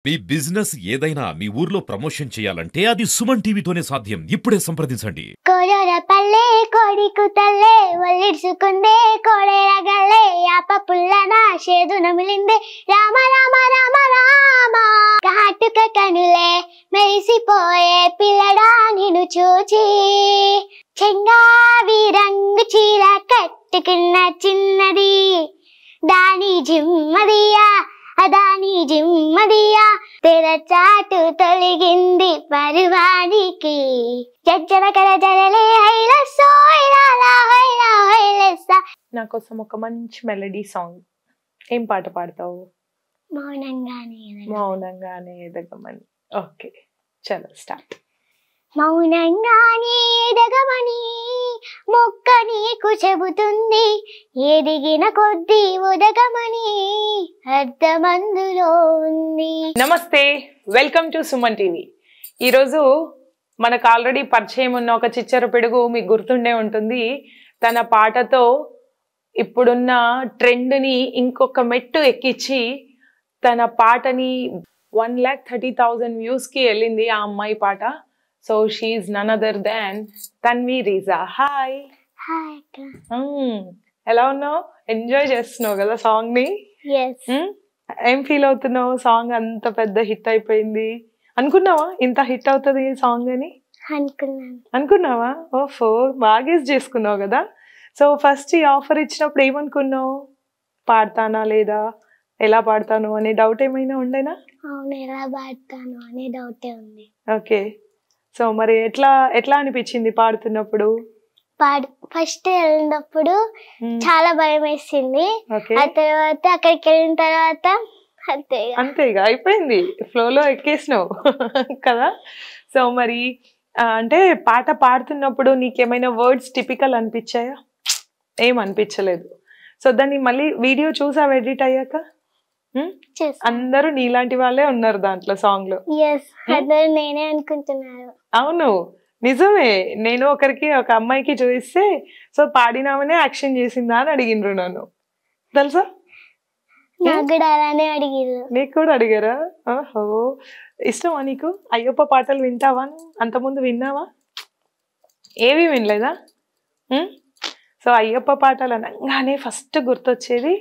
మీ business ఏదైనా మీ ఊర్లో promotion చేయాలంటే అది సుమన్ టీవీతోనే సాధ్యం. ఇప్పుడే సంప్రదించండి. కోడర పల్లె కోడికు తల్లే ఒల్లిడ్చుకుందే కోడెరగల్లే యాప పుల్లన షేదు నమిలిందే రామ రామ రామ రామ కాటుక కనులే మెరిసిపోయే పిల్లడా నిన్ను చూచి చెంగావి రంగు చీర కట్టుకున్న చిన్నది దాని జిమ్మదియా అదాని జిమ్మదియా తెర చాటు తొలగింది పరువానికి జజ్జన కల జరలే హైలసో హైలాలా హైలా హైలసా. నా కోసం ఒక మంచి మెలడీ సాంగ్ ఏం పాట పాడతావు? మౌనంగానే ఎదగమని. ఓకే, చలో స్టార్ట్. మౌనంగానే ఎదగమని మొక్క నీకు చెబుతుంది, ఎదిగిన కొద్దీ ఒదగమని అర్థమందులో ఉంది. నమస్తే, వెల్కమ్ టు సుమన్ టీవీ. ఈరోజు మనకు ఆల్రెడీ పరిచయం ఉన్న ఒక చిచ్చర పిడుగు మీకు గుర్తుండే ఉంటుంది. తన పాటతో ఇప్పుడున్న ట్రెండ్ని ఇంకొక మెట్టు ఎక్కించి తన పాటని 1,30,000 వ్యూస్కి వెళ్ళింది ఆ అమ్మాయి పాట. So she none other than Tanvi రీజా. హాయ్. ఎలా ఉన్నావు? ఎంజాయ్ చేస్తున్నావు కదా సాంగ్ ని? ఏం ఫీల్ అవుతున్నావు? సాంగ్ అంత పెద్ద హిట్ అయిపోయింది. అనుకున్నావా ఇంత హిట్ అవుతుంది ఈ సాంగ్ అని? అనుకున్నావా? ఓఫో, బాగా గెస్ చేసుకున్నావు కదా. సో ఫస్ట్ ఈ ఆఫర్ ఇచ్చినప్పుడు ఏమనుకున్నావు? పాడతానా లేదా, ఎలా పాడతాను అనే డౌట్ ఏమైనా ఉండేనా? అవును, ఎలా పాడతాను అనే డౌటే ఉంది. ఓకే, సో మరి ఎట్లా అనిపించింది పాడుతున్నప్పుడు? ఫస్ట్ వెళ్ళినప్పుడు చాలా భయం వేసింది. ఆ తర్వాత అక్కడికి వెళ్ళిన తర్వాత అంతేగా అయిపోయింది, ఫ్లోలో ఎక్కేసినావు కదా. సో మరి అంటే పాట పాడుతున్నప్పుడు నీకేమైనా వర్డ్స్ టిపికల్ అనిపించాయా? ఏం అనిపించలేదు. సో దాన్ని మళ్ళీ వీడియో చూసావు ఎడిట్ అయ్యాక? అందరూ నీలాంటి వాళ్ళే ఉన్నారు దాంట్లో సాంగ్ లో. నేనే అనుకుంటున్నాను. అవును, నిజమే. నేను ఒక అమ్మాయికి చూపిస్తే సో పాడినామనే యాక్షన్ చేసిందా అని అడిగినరు నన్ను, తెలుసా? నీకు కూడా అడిగారా? ఓహో, ఇష్టమా నీకు? అయ్యప్ప పాటలు వింటావా? అంతకుముందు విన్నావా? ఏవి వినలేదా? సో అయ్యప్ప పాటలు అనగానే ఫస్ట్ గుర్తొచ్చేది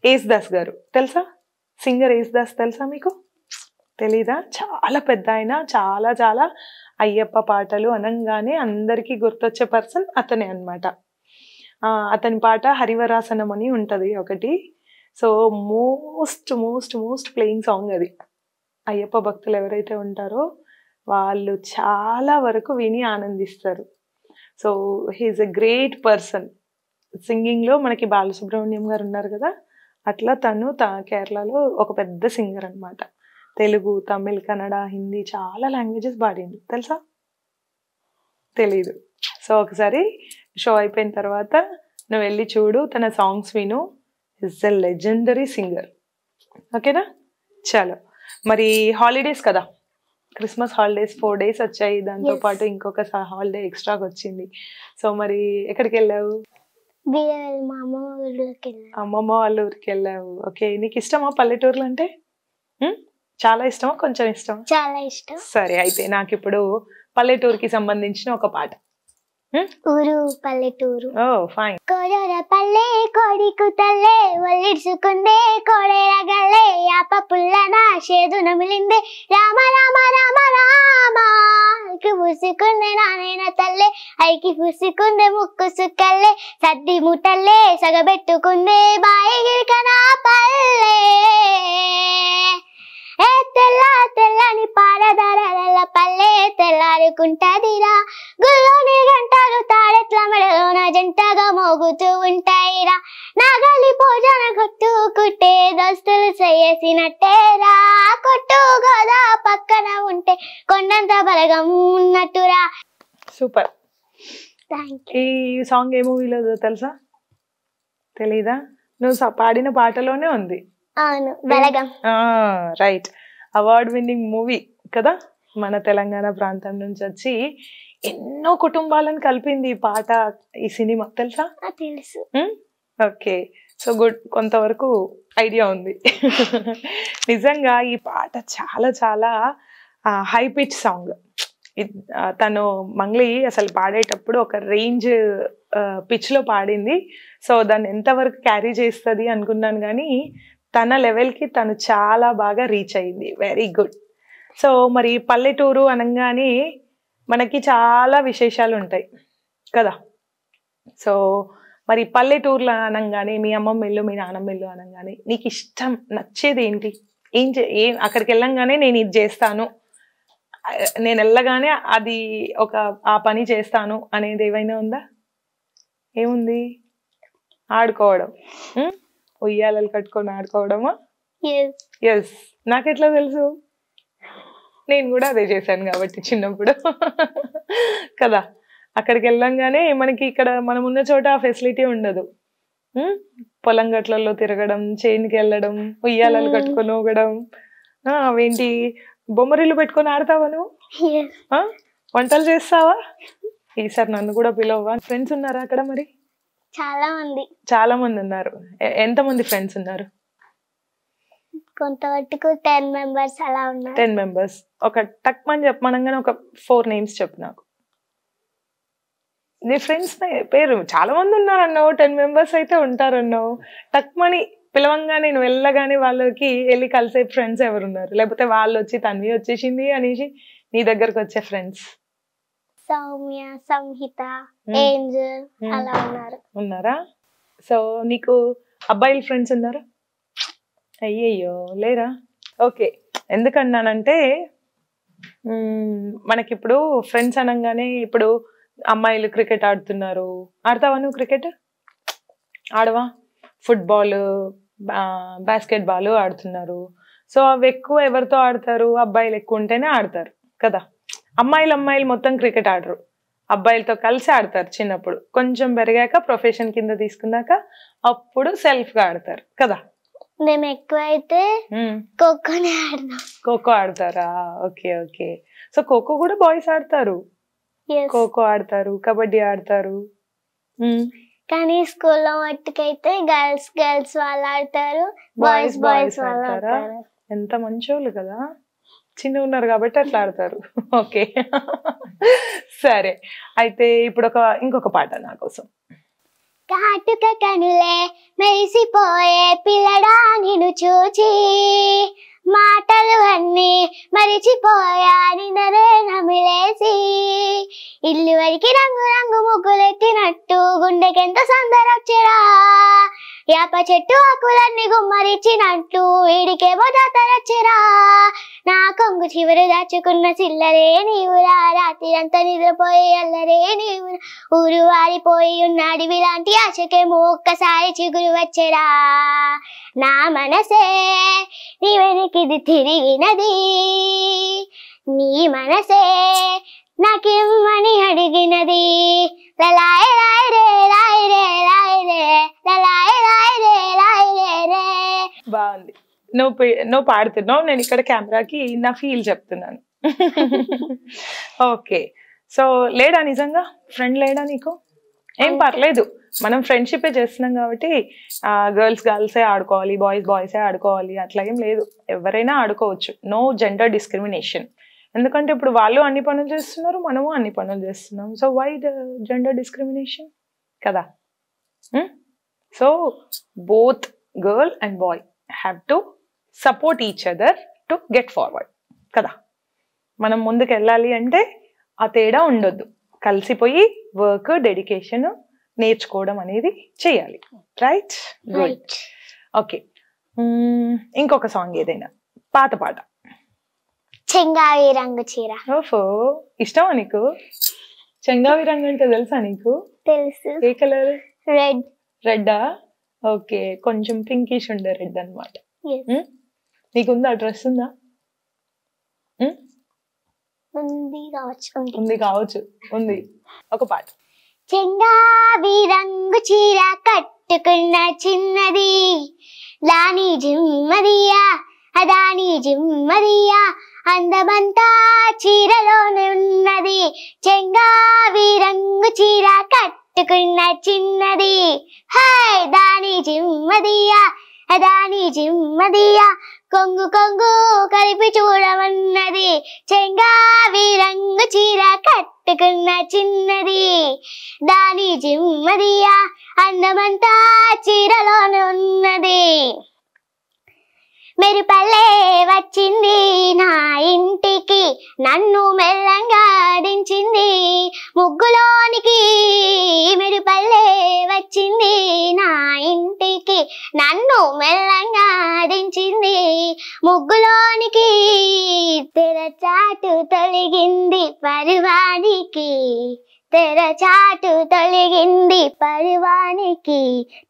యేసుదాస్ గారు. తెలుసా? సింగర్ యేసుదాస్ తెలుసా మీకు? తెలీదా? చాలా పెద్ద ఆయన, చాలా చాలా అయ్యప్ప పాటలు అనగానే అందరికీ గుర్తొచ్చే పర్సన్ అతనే అనమాట. అతని పాట హరివరాసనం అని ఉంటుంది ఒకటి. So most most most playing song అది. అయ్యప్ప భక్తులు ఎవరైతే ఉంటారో వాళ్ళు చాలా వరకు విని ఆనందిస్తారు. So he is a great person. సింగింగ్లో మనకి బాలసుబ్రహ్మణ్యం గారు ఉన్నారు కదా, అట్లా తను కేరళలో ఒక పెద్ద సింగర్ అనమాట. తెలుగు, తమిళ్, కన్నడ, హిందీ చాలా లాంగ్వేజెస్ పాడింది. తెలుసా? తెలీదు. సో ఒకసారి షో అయిపోయిన తర్వాత నువ్వు వెళ్ళి చూడు, తన సాంగ్స్ విను. Is a legendary singer. ఓకేనా? చలో, మరి హాలిడేస్ కదా, క్రిస్మస్ హాలిడేస్ 4 days వచ్చాయి. దాంతోపాటు ఇంకొక హాలిడే ఎక్స్ట్రాగా వచ్చింది. సో మరి ఎక్కడికి వెళ్ళావు? అమ్మమ్మ వాళ్ళ ఊరికి వెళ్ళావు. ఓకే, నీకు ఇష్టమా పల్లెటూర్లు అంటే? చాలా ఇష్టమా, కొంచెం ఇష్టమా? చాలా ఇష్టం. సరే, అయితే నాకు ఇప్పుడు పల్లెటూరుకి సంబంధించిన ఒక పాట. ఊరు పల్లెటూరు. ఓ ఫైన్. కోడర పల్లె కోడికు తల్లే ఒల్లిడ్చుకుందే కోడెరగల్లే యాప పుల్లన షేదు నమిలిందే రామ రామ రామ రామ పూసుకుందే నానైన తల్లే ఐకి పూసుకుందే ముక్కు సుక్కల్లే సద్ది ముట్టల్లే సగబెట్టుకుందే బాయి గిరికనా పల్లె ఏ తెల్ల తెల్లని పారదారాల పల్లె తెల్లారుకుంటదిరా గుల్లోని గంటలు తాడెట్ల మెడలోన జంటగా మోగుతూ ఉంటాయిరా నాగలి భోజన కొట్టుకుంటే దోస్తులు చేసినట్టేరా కొట్టు గోదా పక్కన ఉంటే కొండంత బలగం ఉన్నట్టురా. సూపర్. ఈ సాంగ్ ఏ మూవీలో తెలుసా? తెలీదా? నువ్వు పాడిన పాటలోనే ఉంది. అవును, బలగం. రైట్, అవార్డ్ విన్నింగ్ మూవీ కదా. మన తెలంగాణ ప్రాంతం నుంచి వచ్చి ఎన్నో కుటుంబాలను కలిపింది ఈ పాట, ఈ సినిమా. తెలుసా? తెలుసు. ఓకే, సో గుడ్, కొంతవరకు ఐడియా ఉంది. నిజంగా ఈ పాట చాలా చాలా హై పిచ్ సాంగ్. తను మంగ్లీ అసలు పాడేటప్పుడు ఒక రేంజ్ పిచ్లో పాడింది. సో దాన్ని ఎంతవరకు క్యారీ చేస్తుంది అనుకున్నాను, కానీ తన లెవెల్కి తను చాలా బాగా రీచ్ అయింది. Very good. సో మరి పల్లెటూరు అనగానే మనకి చాలా విశేషాలు ఉంటాయి కదా. సో మరి పల్లెటూర్లో అనగానే మీ అమ్మమ్మ ఇల్లు, మీ నాన్నమ్మ ఇల్లు అనగానే నీకు ఇష్టం నచ్చేది ఏంటి? ఏం అక్కడికి వెళ్ళంగానే నేను ఇది చేస్తాను, నేను వెళ్ళగానే అది ఆ పని చేస్తాను అనేది ఏమైనా ఉందా? ఏముంది? ఆడుకోవడం, ఉయ్యాలలు కట్టుకొని ఆడుకోవడమా? ఎస్. నాకెట్లా తెలుసు? నేను కూడా అదే చేశాను కాబట్టి చిన్నప్పుడు కదా. అక్కడికి వెళ్ళంగానే మనకి ఇక్కడ మనం ఉన్న చోట ఆ ఫెసిలిటీ ఉండదు. పొలం గట్లలో తిరగడం, చేనుకి వెళ్ళడం, ఉయ్యాలలు కట్టుకొని ఊగడం, అవేంటి బొమ్మరిల్లు పెట్టుకొని ఆడతావా నువ్వు? వంటలు చేస్తావా? ఈసారి నన్ను కూడా పిలవవా? ఫ్రెండ్స్ ఉన్నారా అక్కడ? మరి చాలా మంది ఉన్నారు. ఎంతమంది ఫ్రెండ్స్ ఉన్నారు? కొంతవరకు 10 members అలా ఉన్నారు. 10 members. ఒక టక్మని చెప్పమనగానే ఒక 4 names చెప్పు నాకు. నీ ఫ్రెండ్స్ పేరు చాలా మంది ఉన్నారన్నావు, 10 members అయితే ఉంటారన్నావు. టక్మని పిలవంగానే నువ్వు వెళ్ళగానే వాళ్ళకి వెళ్ళి కలిసే ఫ్రెండ్స్ ఎవరున్నారు? లేకపోతే వాళ్ళు వచ్చి తన్వి వచ్చేసింది అనేసి నీ దగ్గరకు వచ్చే ఫ్రెండ్స్? సౌమ్య, సంహిత, ఏంజల్ అలా ఉన్నారా? సో నీకు అబ్బాయిల ఫ్రెండ్స్ ఉన్నారా? అయ్యయ్యో లేరా? ఓకే. ఎందుకన్నానంటే మనకిప్పుడు ఫ్రెండ్స్ అనగానే ఇప్పుడు అమ్మాయిలు క్రికెట్ ఆడుతున్నారు. ఆడతావా నువ్వు? క్రికెట్ ఆడవా? ఫుట్బాల్, బాస్కెట్బాల్ ఆడుతున్నారు. సో అవి ఎక్కువ ఎవరితో ఆడతారు? అబ్బాయిలు ఎక్కువ ఉంటేనే ఆడతారు కదా. అమ్మాయిలు మొత్తం క్రికెట్ ఆడరు, అబ్బాయిలతో కలిసి ఆడతారు. చిన్నప్పుడు కొంచెం పెరిగాక ప్రొఫెషన్ కింద తీసుకున్నాక అప్పుడు సెల్ఫ్గా ఆడతారు కదా. మేము ఎక్కువ అయితే ఖోఖోనే ఆడతాం. ఖోఖో ఆడతారా? Okay okay. సో ఖోఖో కూడా బాయ్స్ ఆడతారు, ఖోఖో ఆడతారు, కబడ్డీ ఆడతారు. కానీ స్కూల్లో మట్టుకైతే గర్ల్స్ వాళ్ళు ఆడతారు, బాయ్స్ వాళ్ళు ఆడతారు. ఎంత మంచోళ్ళు కదా, చిన్న ఉన్నారు కాబట్టి అట్లా ఆడతారు. ఓకే సరే. అయితే ఇప్పుడు ఇంకొక పాట నా కోసం. కాటుక కనులే మెరిసిపోయే పిల్లడా నిన్ను చూచి, మాటలు అన్నీ మరిచిపోయా నిన్ననే నమిలేసి, ఇల్లు వరికి రంగు రంగు ముగ్గులెట్టినట్టు గుండెకెంత సందరొచ్చరా, యాప చెట్టు ఆకులన్నీ గుమ్మరిచ్చినట్టు వీడికేమో జాతరొచ్చరా, నా కొంగు చివరి దాచుకున్న సిల్లరే నీవురా, రాత్రిరంతా నిద్రపోయి అల్లరే నీవురా, ఊరు వారిపోయి ఉన్న అడవిలాంటి ఆశకేమో ఒక్కసారి చిగురు వచ్చేరా, నా మనసే నీ వెనకిది తిరిగినది, నీ మనసే నాకిమ్మని అడిగినది, లలాయ్ రాయ్ రే రాయ్ రే రాయ్ రే లలాయ్ రాయ్ రే రాయ్ రే రే. బాగుంది. నువ్వు పాడుతున్నావు, నేను ఇక్కడ కెమెరాకి నా ఫీల్ చెప్తున్నాను. ఓకే. సో లేడా నిజంగా ఫ్రెండ్ లేడా నీకు? ఏం పర్లేదు, మనం ఫ్రెండ్షిపే చేస్తున్నాం కాబట్టి గర్ల్సే ఆడుకోవాలి, బాయ్సే ఆడుకోవాలి అట్లా ఏం లేదు, ఎవరైనా ఆడుకోవచ్చు. No gender discrimination. ఎందుకంటే ఇప్పుడు వాళ్ళు అన్ని పనులు చేస్తున్నారు, మనము అన్ని పనులు చేస్తున్నాం. So why the gender discrimination కదా. So both girl and boy have to support each other to get forward కదా. మనం ముందుకు వెళ్ళాలి అంటే ఆ తేడా ఉండొద్దు, కలిసిపోయి వర్క్, డెడికేషన్, నేర్చుకోవడం అనేది చేయాలి. రైట్? గుడ్. ఓకే. ఇంకొక సాంగ్ ఏదైనా పాత పాట. చెంగావి రంగు చీర. ఓహో, ఇష్టమా నీకు? చెంగావి రంగు అంటే తెలుసా నీకు? తెలుసు. ఏ కలర్? రెడ్. రెడ్డా? ఓకే, కొంచెం పింకిష్ ఉండే రెడ్ అనమాట. నీకుందా? డ్రెస్ ఉందా? ఉంది కావచ్చు. ఉంది. ఒక పాట. చెంగావి రంగు చీర కట్టుకున్న చిన్నది, దాని జిమ్మదియా అదాని జిమ్మదియా, అందమంతా చీరలోనే ఉన్నది, చెంగావి రంగు చీర కట్టు కట్టుకున్న చిన్నది హాయ్ దాని జిమ్మదియా దాని జిమ్మదియా కొంగు కొంగు కలిపి చూడమన్నది చెంగావి రంగు చీర కట్టుకున్న చిన్నది దాని జిమ్మదియా అందమంతా చీరలోనే ఉన్నది మెరుపల్లే వచ్చింది నా ఇంటికి నన్ను మెల్లంగా దించింది ముగ్గులోనికి మెరుపల్లే వచ్చింది నా ఇంటికి నన్ను మెల్లంగా దించింది ముగ్గులోనికి తెరచాటు తొలగింది పరువానికి తెరచాటు తొలగింది పరువానికి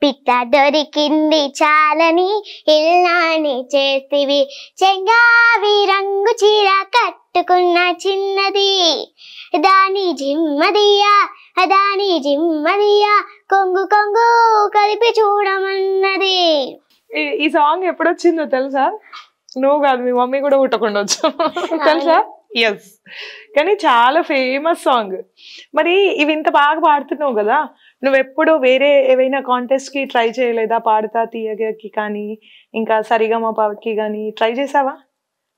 పిట్ట దొరికింది చాలని ఇల్లాని చేతివి చెంగావి రంగు చీర కట్టుకున్న చిన్నది దాని జిమ్మదియా దాని జిమ్మదియా కొంగు కొంగు కలిపి చూడమన్నది. ఈ సాంగ్ ఎప్పుడు వచ్చిందో తెలుసా? నువ్వు కాదు, మీ మమ్మీ కూడా పుట్టకుండొచ్చు తెలుసా? ఎస్, కానీ చాలా ఫేమస్ సాంగ్. మరి ఇవి ఇంత బాగా పాడుతున్నావు కదా, నువ్వెప్పుడు వేరే ఏవైనా కాంటెస్ట్ కి ట్రై చేయలేదా? పాడుతా తీయగకి కానీ ఇంకా సరిగమపకి కానీ ట్రై చేసావా?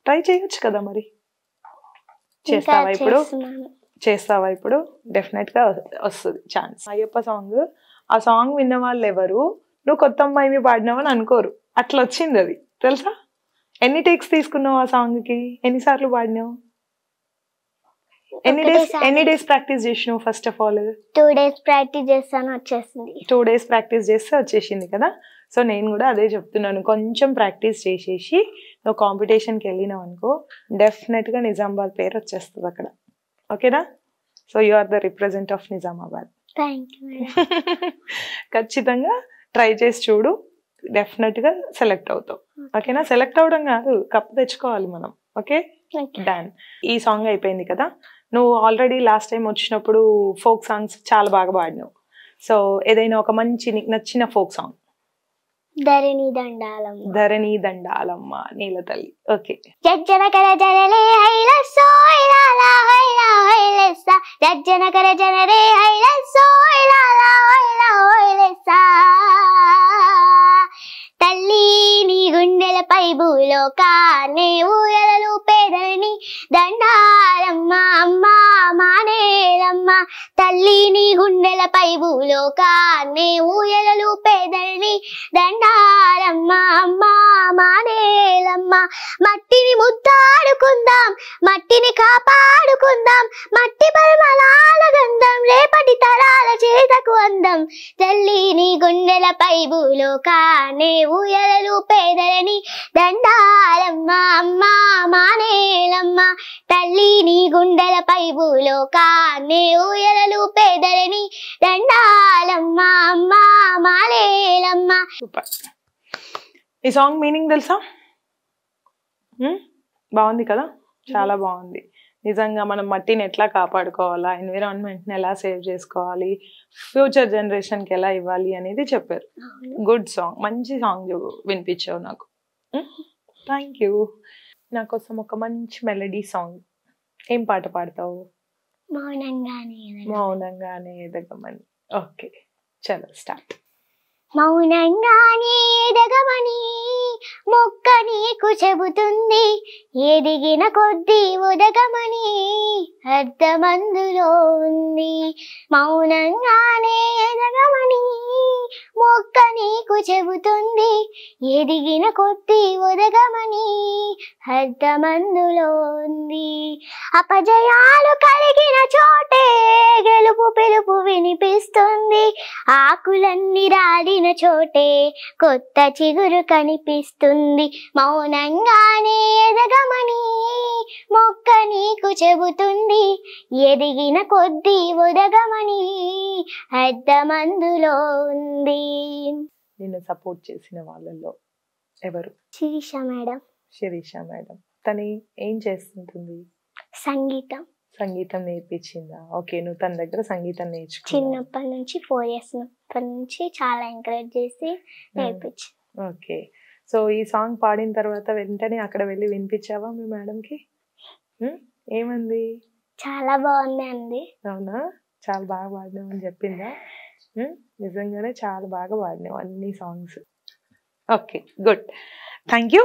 ట్రై చేయొచ్చు కదా, మరి చేస్తావా ఇప్పుడు? చేస్తావా ఇప్పుడు? డెఫినెట్ గా వస్తుంది ఛాన్స్. అయ్యప్ప సాంగ్, ఆ సాంగ్ విన్న వాళ్ళు ఎవరు నువ్వు కొత్త అమ్మాయి పాడినావని అనుకోరు, అట్లా వచ్చింది అది తెలుసా? ఎన్ని టేక్స్ తీసుకున్నావు ఆ సాంగ్ కి? ఎన్నిసార్లు పాడినావు? ఎన్ని డేస్ ప్రాక్టీస్ చేసినావు? First of all 2 days practice చేస్తాను వచ్చేసింది. 2 days ప్రాక్టీస్ చేస్తే వచ్చేసింది కదా. సో నేను కూడా అదే చెప్తున్నాను, కొంచెం ప్రాక్టీస్ చేసేసి నువ్వు కాంపిటీషన్కి వెళ్ళినావు అనుకో, డెఫినెట్గా నిజామాబాద్ పేరు వచ్చేస్తుంది అక్కడ. ఓకేనా? So you are the represent of Nizamabad. Thank you. ఖచ్చితంగా ట్రై చేసి చూడు, డెఫినెట్గా సెలెక్ట్ అవుతావు. ఓకేనా? సెలెక్ట్ అవడం కాదు, కప్ తెచ్చుకోవాలి మనం. Okay, done. ఈ సాంగ్ అయిపోయింది కదా. నువ్వు ఆల్రెడీ లాస్ట్ టైం వచ్చినప్పుడు ఫోక్ సాంగ్స్ చాలా బాగా పాడినావు. సో ఏదైనా ఒక మంచి నీకు నచ్చిన ఫోక్ సాంగ్. ధరణి దండాలమ్మ. ధరణి దండాలమ్మ, నీల తల్లి. ఓకే. జజ్జనకర జనలే హైలస్సో ఇలాలా హైలా హైలెస్సా జజ్జనకర జనరే హైలస్సో ఇలాలా హైలా హైలెస్సా తల్లి నీ గుండెలపై భూలోకాన్నే ఊయలలు పేదలని దండాలమ్మ అమ్మ మానేలమ్మ తల్లి నీ గుండెలపై భూలోకాన్నే ఊయలలు పేదలని దండాలమ్మ అమ్మ మానేలమ్మ మట్టిని ముద్దాడుకుందాం మట్టిని కాపాడుకుందాం మట్టి పరిమళాల గంధం రేపటి తరాల చేతకు అందం తల్లి నీ గుండెలపై భూలోకాన్నే ఊయలలు పేదలని దండాలమ్మ అమ్మ మానేలమ్మ తల్లి నీ గుండెలపై భూలోకాన్నే ఊయలలు పేదలని దండాలమ్మ అమ్మ మానేలమ్మ. సూపర్. ఈ సాంగ్ మీనింగ్ తెలుసా? బాగుంది కదా, చాలా బాగుంది. నిజంగా మనం మట్టిని ఎట్లా కాపాడుకోవాలా, ఎన్విరాన్మెంట్ని ఎలా సేవ్ చేసుకోవాలి, ఫ్యూచర్ జనరేషన్కి ఎలా ఇవ్వాలి అనేది చెప్పారు. గుడ్ సాంగ్, మంచి సాంగ్ వినిపించావు నాకు. Thank you. నా కోసం ఒక మంచి మెలడీ సాంగ్. ఏం పాట పాడతావు? మౌనంగానే ఎదగమని. ఓకే, చలో స్టార్ట్. మౌనంగానే ఎదగమని మొక్క నీకు చెబుతుంది ఎదిగిన కొద్దీ ఒదగమని అర్థమందులో ఉంది. మౌనంగానే ఎదగమని మొక్క నీకు చెబుతుంది ఎదిగిన కొద్దీ ఒదగమని అర్థమందులో ఉంది. అపజయాలు కలిగిన చోటే గెలుపు పిలుపు వినిపిస్తుంది. ఆకులన్నీ రాలిన చోటే కొత్త చిగురు కనిపిస్తుంది. మౌనంగానే ఎదగమని మొక్క నీకు చెబుతుంది ఎదిగిన కొద్దీ ఒదగమని అర్థమందులో ఉంది. నిన్ను సపోర్ట్ చేసిన వాళ్ళల్లో ఎవరు? శిరీష మేడం. శిరీష మేడం. తను ఏం చేస్తుంటుంది? సంగీతం. సంగీతం నేర్పించిందా? ఓకే, నువ్వు తన దగ్గర సంగీతం నేర్చుకున్నావు? చిన్నప్పటి నుంచి 4 years నుంచి చాలా ఎంకరేజ్ చేసి నేర్పించి. ఓకే, సో ఈ సాంగ్ పాడిన తర్వాత వెంటనే అక్కడ వెళ్ళి వినిపించావా మీ మేడంకి? ఏమంది? చాలా బాగుంది అంది. అవునా? చాలా బాగా పాడినావు అని చెప్పిందా? నిజంగానే చాలా బాగా పాడినావు అన్ని songs. Okay, good. Thank you.